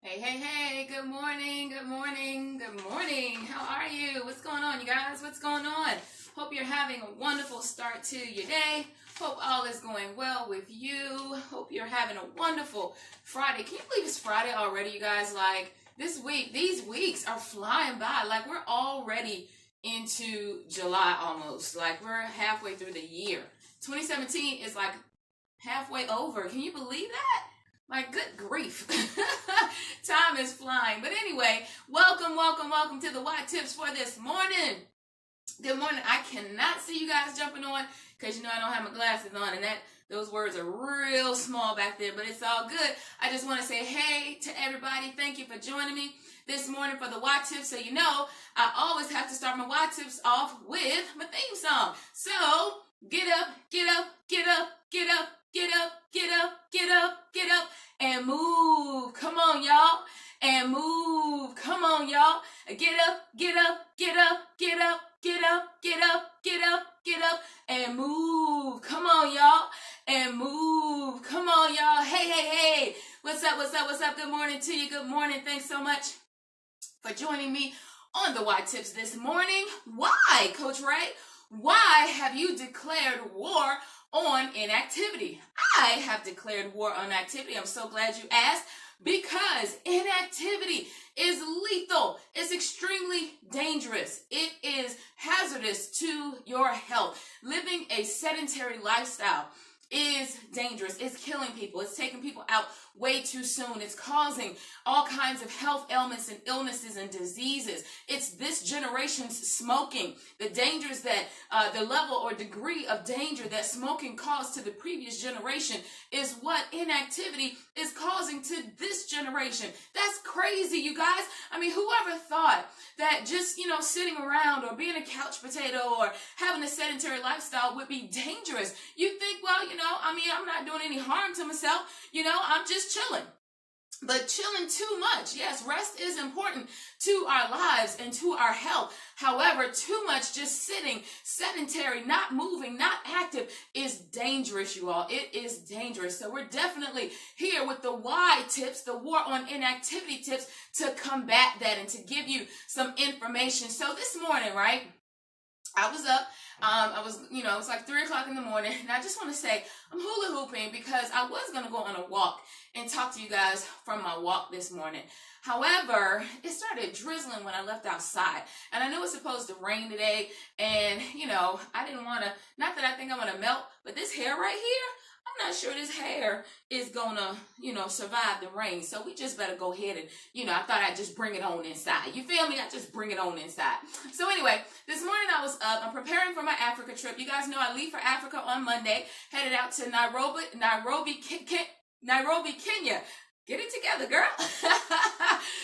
Hey, hey, hey, good morning, good morning, good morning. How are you? What's going on, you guys? What's going on? Hope you're having a wonderful start to your day. Hope all is going well with you. Hope you're having a wonderful Friday. Can you believe it's Friday already, you guys? Like, this week, these weeks are flying by. Like, we're already into July almost. Like, we're halfway through the year. 2017 is like halfway over. Can you believe that? Like, good grief. Time is flying. But anyway, welcome to the White Tips for this morning. Good morning. I cannot see you guys jumping on because you know I don't have my glasses on, and those words are real small back there, but it's all good. I just want to say hey to everybody. Thank you for joining me this morning for the White Tips. So you know, I always have to start my White Tips off with my theme song. So get up, get up, get up, get up, get up, get up, get up, get up, and move. Come on, y'all. And move. Come on, y'all. Get up, get up, get up, get up, get up, get up, get up, get up, and move. Come on, y'all. And move. Come on, y'all. Hey, hey, hey. What's up, what's up, what's up? Good morning to you. Good morning. Thanks so much for joining me on the White Tips this morning. Why, Coach Ray? Why have you declared war on inactivity? I have declared war on activity. I'm so glad you asked, because inactivity is lethal. It's extremely dangerous. It is hazardous to your health. Living a sedentary lifestyle is dangerous. It's killing people. It's taking people out way too soon. It's causing all kinds of health ailments and illnesses and diseases. It's this generation's smoking. The dangers that, the level or degree of danger that smoking caused to the previous generation is what inactivity is causing to this generation. That's crazy, you guys. I mean, whoever thought that just, sitting around or being a couch potato or having a sedentary lifestyle would be dangerous? You think, well, I'm not doing any harm to myself. I'm just chilling. But chilling too much, yes, rest is important to our lives and to our health. However, too much just sitting, sedentary, not moving, not active is dangerous, you all. It is dangerous. So we're definitely here with the why tips, the war on inactivity tips to combat that and to give you some information. So this morning, right, I was up. It was like 3 o'clock in the morning, and I just want to say I'm hula hooping because I was going to go on a walk and talk to you guys from my walk this morning. However, it started drizzling when I left outside, and I knew it was supposed to rain today, and, I didn't want to, not that I think I'm going to melt, but this hair right here, I'm not sure this hair is gonna, survive the rain. So we just better go ahead and, I thought I'd just bring it on inside. You feel me? I just bring it on inside. So anyway, this morning I was up. I'm preparing for my Africa trip. You guys know I leave for Africa on Monday, headed out to Nairobi, Kenya. Get it together, girl.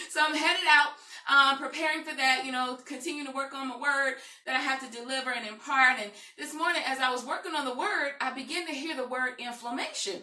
So I'm headed out, preparing for that, continuing to work on my word that I have to deliver and impart. And this morning, as I was working on the word, I began to hear the word inflammation.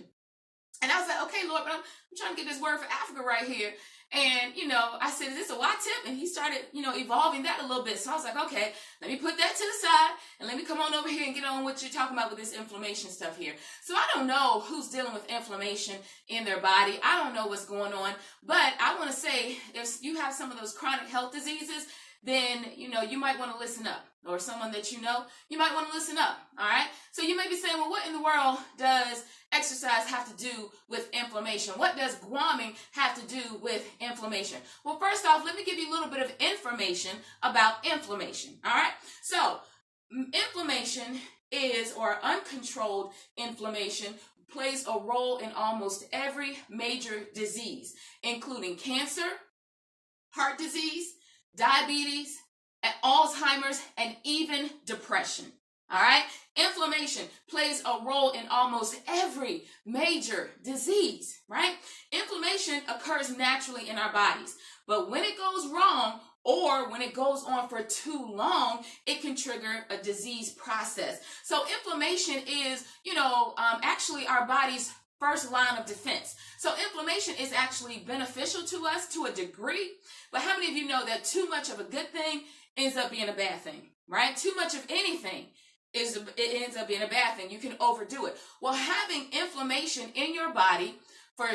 And I was like, okay, Lord, but I'm trying to get this word for Africa right here. And, I said, is this a why tip? And he started, evolving that a little bit. So I was like, okay, let me put that to the side and let me come on over here and get on what you're talking about with this inflammation stuff here. So I don't know who's dealing with inflammation in their body. I don't know what's going on, but I want to say if you have some of those chronic health diseases, then, you might want to listen up. Or someone that you might want to listen up, all right? So you may be saying, well, what in the world does exercise have to do with inflammation? What does guaming have to do with inflammation? Well, first off, let me give you a little bit of information about inflammation, all right? So inflammation or uncontrolled inflammation plays a role in almost every major disease, including cancer, heart disease, diabetes, Alzheimer's, and even depression. All right? Inflammation plays a role in almost every major disease, right? Inflammation occurs naturally in our bodies, but when it goes wrong or when it goes on for too long, it can trigger a disease process. So inflammation is, actually our body's first line of defense. So inflammation is actually beneficial to us to a degree, but how many of you know that too much of a good thing ends up being a bad thing, right? Too much of anything it ends up being a bad thing. You can overdo it. Well, having inflammation in your body for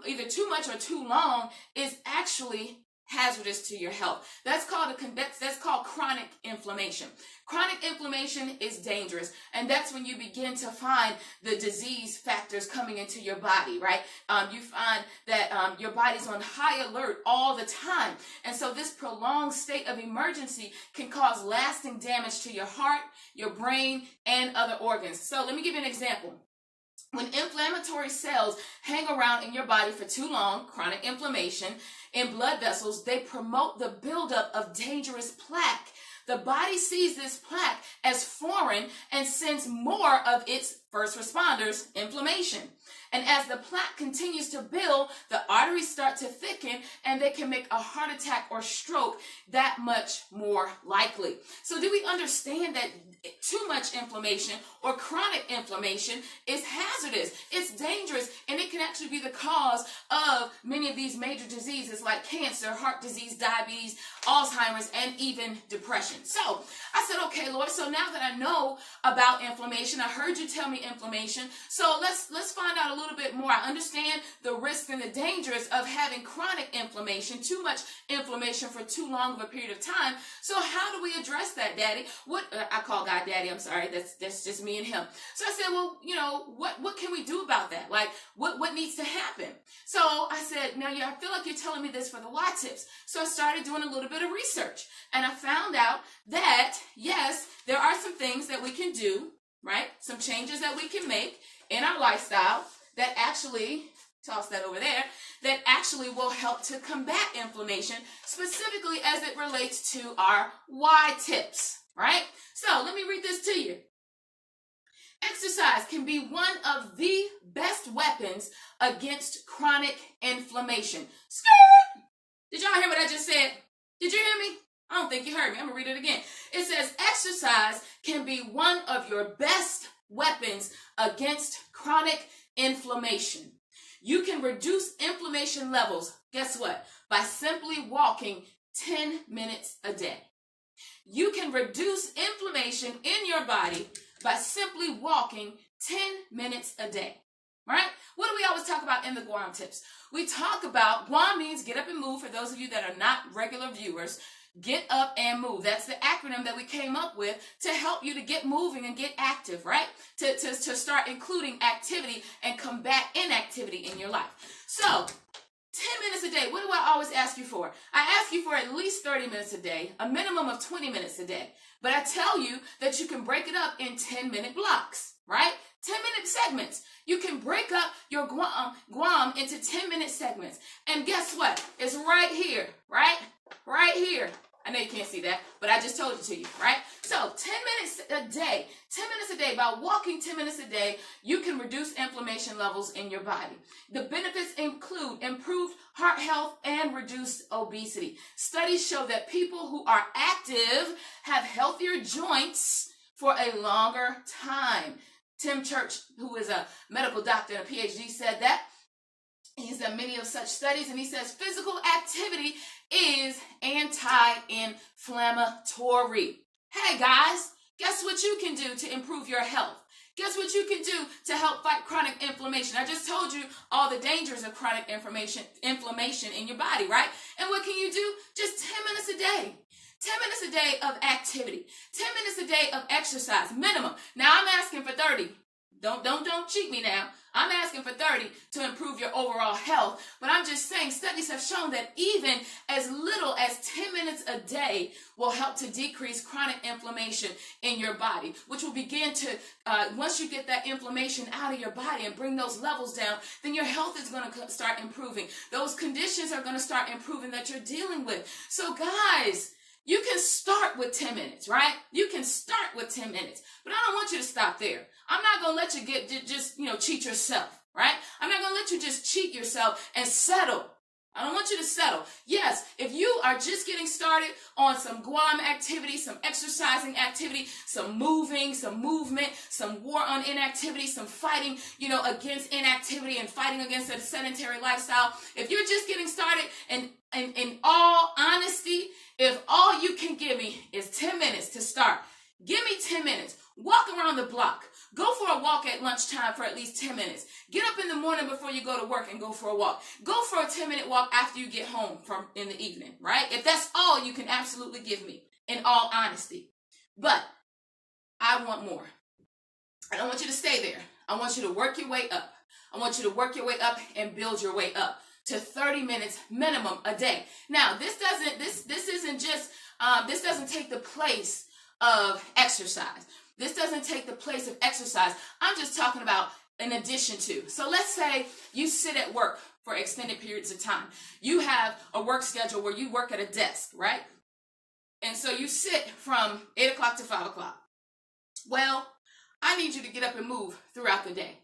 either too much or too long is actually hazardous to your health. That's called chronic inflammation. Chronic inflammation is dangerous, and that's when you begin to find the disease factors coming into your body, right? You find that your body's on high alert all the time, and so this prolonged state of emergency can cause lasting damage to your heart, your brain, and other organs. So let me give you an example. When inflammatory cells hang around in your body for too long, chronic inflammation, in blood vessels, they promote the buildup of dangerous plaque. The body sees this plaque as foreign and sends more of its first responders, inflammation. And as the plaque continues to build, the arteries start to thicken and they can make a heart attack or stroke that much more likely. So do we understand that too much inflammation or chronic inflammation is hazardous? It's dangerous, and it can actually be the cause of many of these major diseases like cancer, heart disease, diabetes, Alzheimer's, and even depression. So I said, okay, Lord, so now that I know about inflammation, I heard you tell me inflammation, so let's find out a little bit more. I understand the risks and the dangers of having chronic inflammation, too much inflammation for too long of a period of time. So how do we address that, Daddy? I call God Daddy, I'm sorry, that's just me and him. So I said, well, what can we do about that? Like, what needs to happen? So I said, now I feel like you're telling me this for the Y tips. So I started doing a little bit of research, and I found out that, yes, there are some things that we can do, right? Some changes that we can make in our lifestyle that actually, toss that over there, that actually will help to combat inflammation, specifically as it relates to our Y tips, right? So let me read this to you. Exercise can be one of the best weapons against chronic inflammation. Skirt! Did y'all hear what I just said? Did you hear me? I don't think you heard me. I'm going to read it again. It says exercise can be one of your best weapons against chronic inflammation. You can reduce inflammation levels, guess what? By simply walking 10 minutes a day. You can reduce inflammation in your body by simply walking 10 minutes a day, right? What do we always talk about in the Guam tips? We talk about, Guam means get up and move. For those of you that are not regular viewers, get up and move. That's the acronym that we came up with to help you to get moving and get active, right? To start including activity and combat inactivity in your life. So 10 minutes a day, what do I always ask you for? I ask you for at least 30 minutes a day, a minimum of 20 minutes a day. But I tell you that you can break it up in 10-minute blocks, right? 10-minute segments. You can break up your Guam into 10-minute segments. And guess what? It's right here, right? Right here. I know you can't see that, but I just told it to you, right? So 10 minutes a day, 10 minutes a day, by walking 10 minutes a day, you can reduce inflammation levels in your body. The benefits include improved heart health and reduced obesity. Studies show that people who are active have healthier joints for a longer time. Tim Church, who is a medical doctor and a PhD, said that. He's done many of such studies, and he says physical activity is anti-inflammatory. Hey guys, guess what you can do to improve your health? Guess what you can do to help fight chronic inflammation? I just told you all the dangers of chronic inflammation in your body, right? And what can you do? Just 10 minutes a day. 10 minutes a day of activity. 10 minutes a day of exercise, minimum. Now I'm asking for 30. Don't cheat me now. I'm asking for 30 to improve your overall health. But I'm just saying studies have shown that even as little as 10 minutes a day will help to decrease chronic inflammation in your body, which will begin to, once you get that inflammation out of your body and bring those levels down, then your health is going to start improving. Those conditions are going to start improving that you're dealing with. So guys, you can start with 10 minutes, right? You can start with 10 minutes, but I don't want you to stop there. I'm not going to let you cheat yourself, right? I'm not going to let you just cheat yourself and settle. I don't want you to settle. Yes, if you are just getting started on some Guam activity, some exercising activity, some moving, some movement, some war on inactivity, some fighting, against inactivity and fighting against a sedentary lifestyle. If you're just getting started, and in all honesty, if all you can give me is 10 minutes to start, give me 10 minutes. Walk around the block. Go for a walk at lunchtime for at least 10 minutes. Get up in the morning before you go to work and go for a walk. Go for a 10-minute walk after you get home from in the evening, right? If that's all you can absolutely give me, in all honesty. But I want more. I don't want you to stay there. I want you to work your way up. I want you to work your way up and build your way up to 30 minutes minimum a day. Now, this doesn't take the place of exercise. This doesn't take the place of exercise. I'm just talking about in addition to. So let's say you sit at work for extended periods of time. You have a work schedule where you work at a desk, right? And so you sit from 8 o'clock to 5 o'clock. Well, I need you to get up and move throughout the day,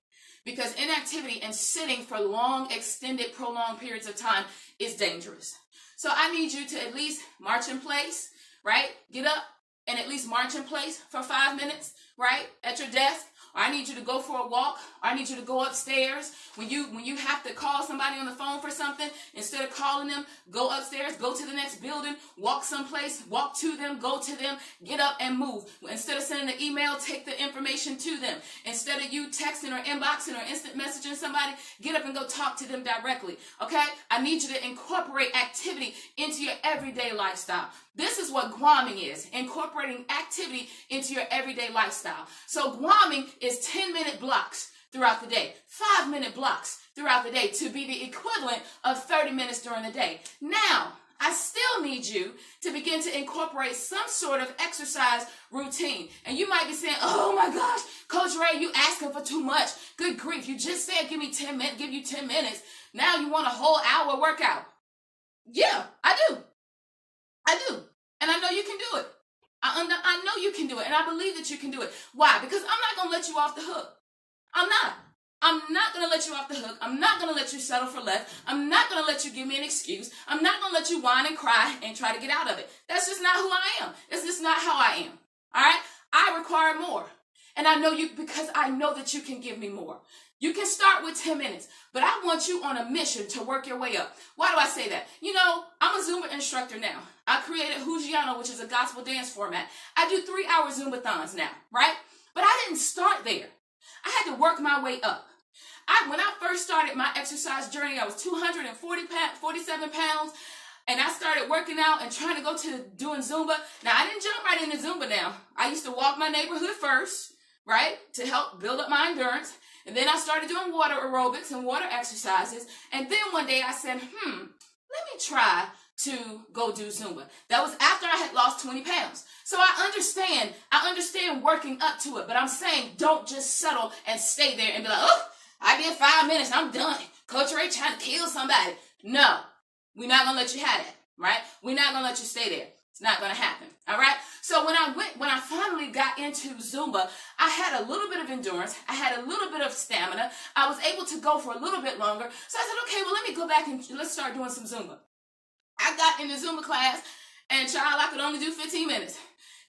because inactivity and sitting for long, extended, prolonged periods of time is dangerous. So I need you to at least march in place, right? Get up and at least march in place for 5 minutes, right, at your desk. Or I need you to go for a walk. Or I need you to go upstairs. When you have to call somebody on the phone for something, instead of calling them, go upstairs, go to the next building, walk someplace, walk to them, go to them, get up and move. Instead of sending an email, take the information to them. Instead of you texting or inboxing or instant messaging somebody, get up and go talk to them directly, okay? I need you to incorporate activity into your everyday lifestyle. This is what Guaming is, incorporating activity into your everyday lifestyle. So Guaming is 10-minute blocks throughout the day, 5-minute blocks throughout the day to be the equivalent of 30 minutes during the day. Now, I still need you to begin to incorporate some sort of exercise routine. And you might be saying, oh my gosh, Coach Ray, you asking for too much. Good grief, you just said give you 10 minutes. Now you want a whole hour workout. Yeah, I do. And I know you can do it. I know you can do it. And I believe that you can do it. Why? Because I'm not going to let you off the hook. I'm not going to let you off the hook. I'm not going to let you settle for less. I'm not going to let you give me an excuse. I'm not going to let you whine and cry and try to get out of it. That's just not who I am. It's just not how I am. All right? I require more. And I know you because I know that you can give me more. You can start with 10 minutes, but I want you on a mission to work your way up. Why do I say that? You know, I'm a Zumba instructor now. I created Hujiano, which is a gospel dance format. I do 3-hour Zumbathons now, right? But I didn't start there. I had to work my way up. When I first started my exercise journey, I was 47 pounds, and I started working out and trying to go to doing Zumba. Now, I didn't jump right into Zumba now. I used to walk my neighborhood first, right, to help build up my endurance. And then I started doing water aerobics and water exercises. And then one day I said, let me try to go do Zumba. That was after I had lost 20 pounds. So I understand working up to it. But I'm saying don't just settle and stay there and be like, oh, I did 5 minutes, I'm done. Coach Ray trying to kill somebody. No, we're not going to let you have that, right? We're not going to let you stay there. It's not going to happen, all right? So when I finally got into Zumba, I had a little bit of endurance. I had a little bit of stamina. I was able to go for a little bit longer. So I said, okay, well, let me go back and let's start doing some Zumba. I got in the Zumba class, and child, I could only do 15 minutes.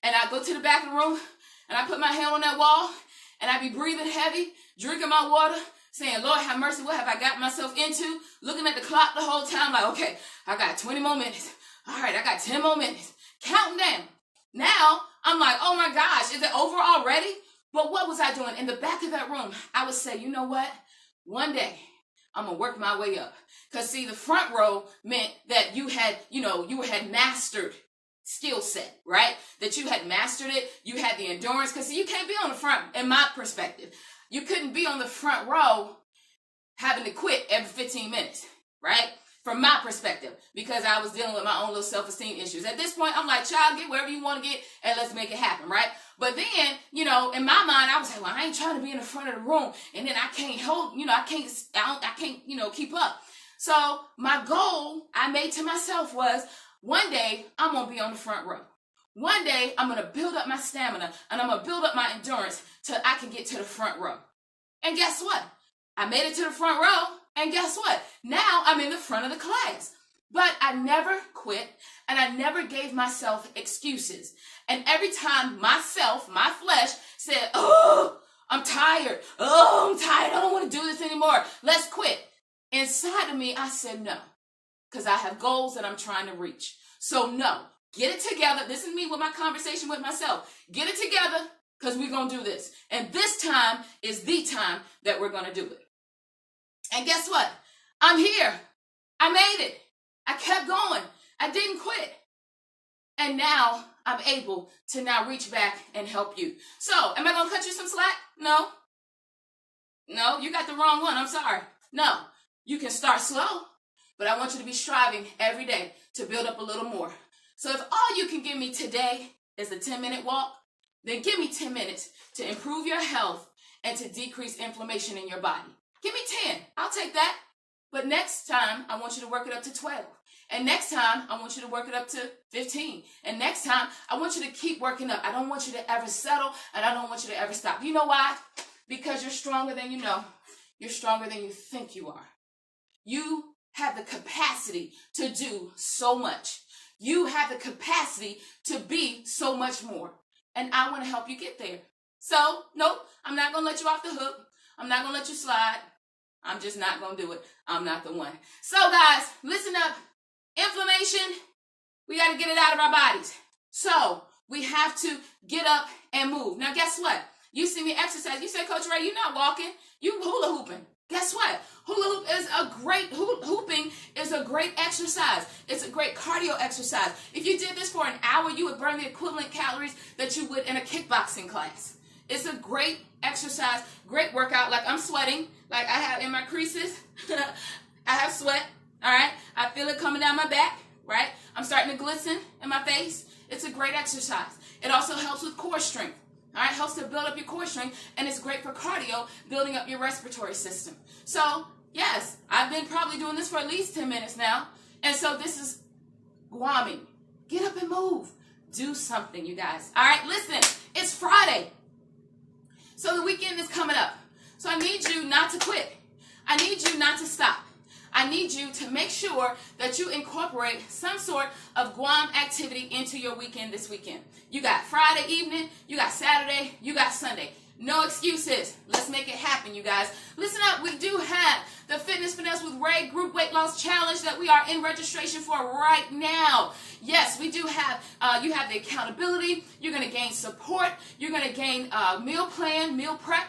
And I go to the back of the room, and I put my hand on that wall, and I be breathing heavy, drinking my water, saying, Lord, have mercy, what have I got myself into? Looking at the clock the whole time, like, okay, I got 20 more minutes. All right, I got 10 more minutes. Counting down. Now, I'm like, oh my gosh, is it over already? But what was I doing? In the back of that room, I would say, you know what? One day, I'm going to work my way up. Because, see, the front row meant that you had mastered skill set, right? That you had mastered it. You had the endurance. Because, see, you can't be on the front, in my perspective. You couldn't be on the front row having to quit every 15 minutes, right? From my perspective, because I was dealing with my own little self-esteem issues. At this point, I'm like, child, get wherever you want to get, and let's make it happen, right? But then, in my mind, I was like, well, I ain't trying to be in the front of the room, and then I can't I can't keep up. So my goal I made to myself was, one day, I'm going to be on the front row. One day, I'm going to build up my stamina, and I'm going to build up my endurance till I can get to the front row. And guess what? I made it to the front row. And guess what? Now I'm in the front of the class. But I never quit, and I never gave myself excuses. And every time my flesh said, oh, I'm tired. Oh, I'm tired. I don't want to do this anymore. Let's quit. Inside of me, I said no, because I have goals that I'm trying to reach. So no, get it together. This is me with my conversation with myself. Get it together. because we're going to do this. And this time is the time that we're going to do it. And guess what? I'm here. I made it. I kept going. I didn't quit. And now I'm able to now reach back and help you. So, am I going to cut you some slack? No. No, you got the wrong one. I'm sorry. No, you can start slow, but I want you to be striving every day to build up a little more. So if all you can give me today is a 10-minute walk, then give me 10 minutes to improve your health and to decrease inflammation in your body. Give me 10. I'll take that. But next time, I want you to work it up to 12. And next time, I want you to work it up to 15. And next time, I want you to keep working up. I don't want you to ever settle, and I don't want you to ever stop. You know why? Because you're stronger than you know. You're stronger than you think you are. You have the capacity to do so much. You have the capacity to be so much more. And I want to help you get there. So, nope, I'm not going to let you off the hook. I'm not going to let you slide. I'm just not going to do it. I'm not the one. So, guys, listen up. Inflammation, we got to get it out of our bodies. So, we have to get up and move. Now, guess what? You see me exercise. You say, Coach Ray, you're not walking. You hula hooping. Guess what? Hooping is a great exercise. It's a great cardio exercise. If you did this for an hour, you would burn the equivalent calories that you would in a kickboxing class. It's a great exercise, great workout. Like I'm sweating, like I have in my creases. I have sweat, all right? I feel it coming down my back, right? I'm starting to glisten in my face. It's a great exercise. It also helps with core strength. All right, helps to build up your core strength, and it's great for cardio, building up your respiratory system. So, yes, I've been probably doing this for at least 10 minutes now, and so this is guaming. Get up and move. Do something, you guys. All right, listen, it's Friday, so the weekend is coming up. So I need you not to quit. I need you not to stop. I need you to make sure that you incorporate some sort of Guam activity into your weekend this weekend. You got Friday evening, you got Saturday, you got Sunday. No excuses. Let's make it happen, you guys. Listen up, we do have the Fitness Finesse with Ray Group Weight Loss Challenge that we are in registration for right now. Yes, we do have, you have the accountability. You're going to gain support. You're going to gain meal plan, meal prep.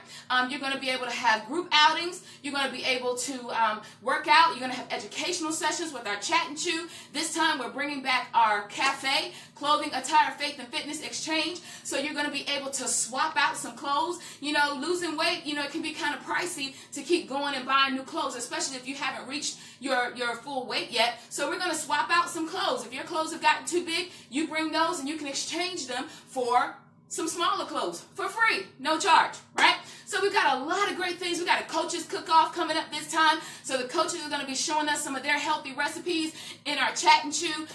You're going to be able to have group outings. You're going to be able to work out. You're going to have educational sessions with our Chat and Chew. This time we're bringing back our cafe, clothing, attire, faith, and fitness exchange. So you're going to be able to swap out some clothes. You know, losing weight, you know, it can be kind of pricey to keep going and buying new clothes, especially if you haven't reached your full weight yet. So we're going to swap out some clothes. If your clothes have gotten too big, you bring those and you can exchange them for some smaller clothes for free, no charge, right? So we've got a lot of great things. We've got a coaches cook-off coming up this time. So the coaches are going to be showing us some of their healthy recipes in our Chat and Chew.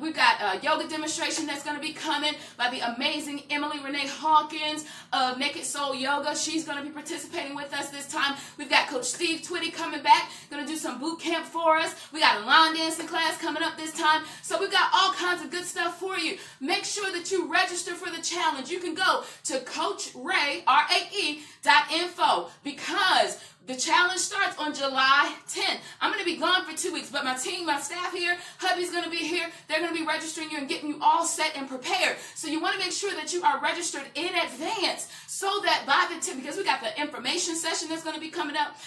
We've got a yoga demonstration that's going to be coming by the amazing Emily Renee Hawkins of Naked Soul Yoga. She's going to be participating with us this time. We've got Coach Steve Twitty coming back, going to do some boot camp for us. We got a line dancing class coming up this time. So we've got all kinds of good stuff for you. Make sure that you register for the challenge. You can go to CoachRae, RAE.info, because the challenge starts on July 10th. I'm going to be gone for 2 weeks, but my team, my staff here, hubby's going to be here. They're going to be registering you and getting you all set and prepared. So you want to make sure that you are registered in advance so that by the 10th, because we got the information session that's going to be coming up.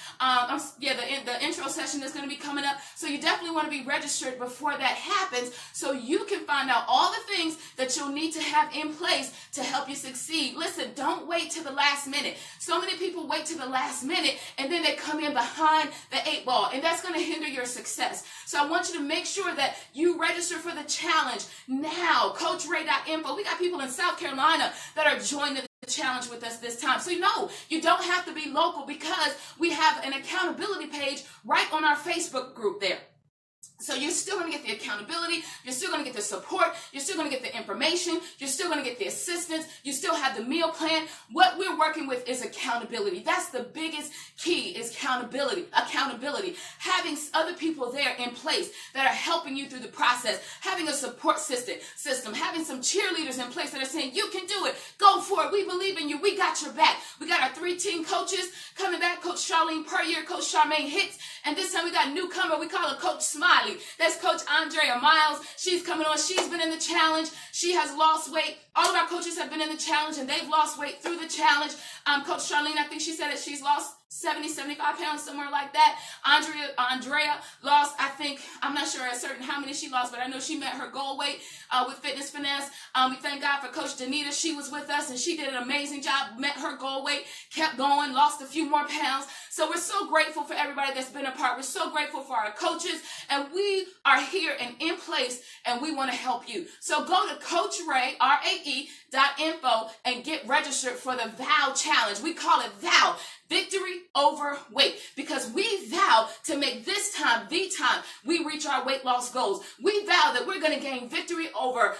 The intro session that's going to be coming up. So you definitely want to be registered before that happens so you can find out all the things that you'll need to have in place to help you succeed. Listen, don't wait till the last minute. So many people wait till the last minute and then they come in behind the 8 ball, and that's going to hinder your success. So I want you to make sure that you register for the challenge now. CoachRae.info. We got people in South Carolina that are joining the challenge with us this time. So you don't have to be local because we have an accountability page right on our Facebook group there. So you're still going to get the accountability, you're still going to get the support, you're still going to get the information, you're still going to get the assistance, you still have the meal plan. What we're working with is accountability. That's the biggest key, is accountability. Having other people there in place that are helping you through the process, having a support system, having some cheerleaders in place that are saying, you can do it, go Go for it. We believe in you. We got your back. We got our 3 team coaches coming back. Coach Charlene Puryear, Coach Charmaine Hicks. And this time we got a newcomer. We call her Coach Smiley. That's Coach Andrea Miles. She's coming on. She's been in the challenge. She has lost weight. All of our coaches have been in the challenge, and they've lost weight through the challenge. Coach Charlene, I think she said that she's lost 70, 75 pounds, somewhere like that. Andrea lost, I think, I'm not sure how many she lost, but I know she met her goal weight with Fitness Finesse. We thank God for Coach Danita. She was with us, and she did an amazing job, met her goal weight, kept going, lost a few more pounds. So we're so grateful for everybody that's been a part. We're so grateful for our coaches, and we are here and in place, and we want to help you. So go to Coach Ray, RAE.info, and get registered for the VOW Challenge. We call it VOW, Victory Over Weight, because we vow to make this time the time we reach our weight loss goals. We vow that we're going to gain victory over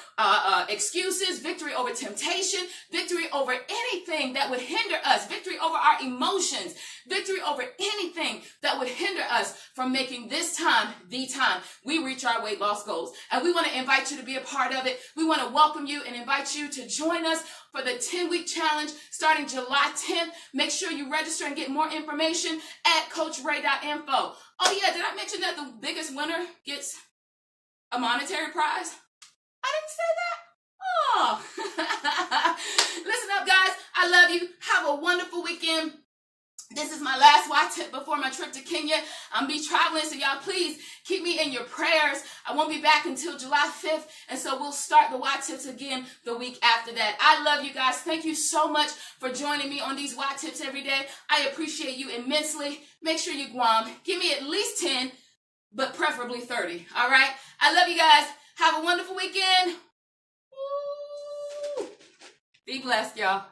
excuses, victory over temptation, victory over anything that would hinder us, victory over our emotions, victory over anything that would hinder us from making this time the time we reach our weight loss goals. And we want to invite you to be a part of it. We want to welcome you and invite you to join us for the 10-week challenge starting July 10th. Make sure you register and get more information at CoachRay.info. Oh yeah, did I mention that the biggest winner gets a monetary prize? I didn't say that. Oh. Listen up, guys. I love you. Have a wonderful weekend. This is my last Y tip before my trip to Kenya. I'm be traveling, so y'all please keep me in your prayers. I won't be back until July 5th, and so we'll start the Y tips again the week after that. I love you guys. Thank you so much for joining me on these Y tips every day. I appreciate you immensely. Make sure you Guam. Give me at least 10, but preferably 30. All right? I love you guys. Have a wonderful weekend. Woo! Be blessed, y'all.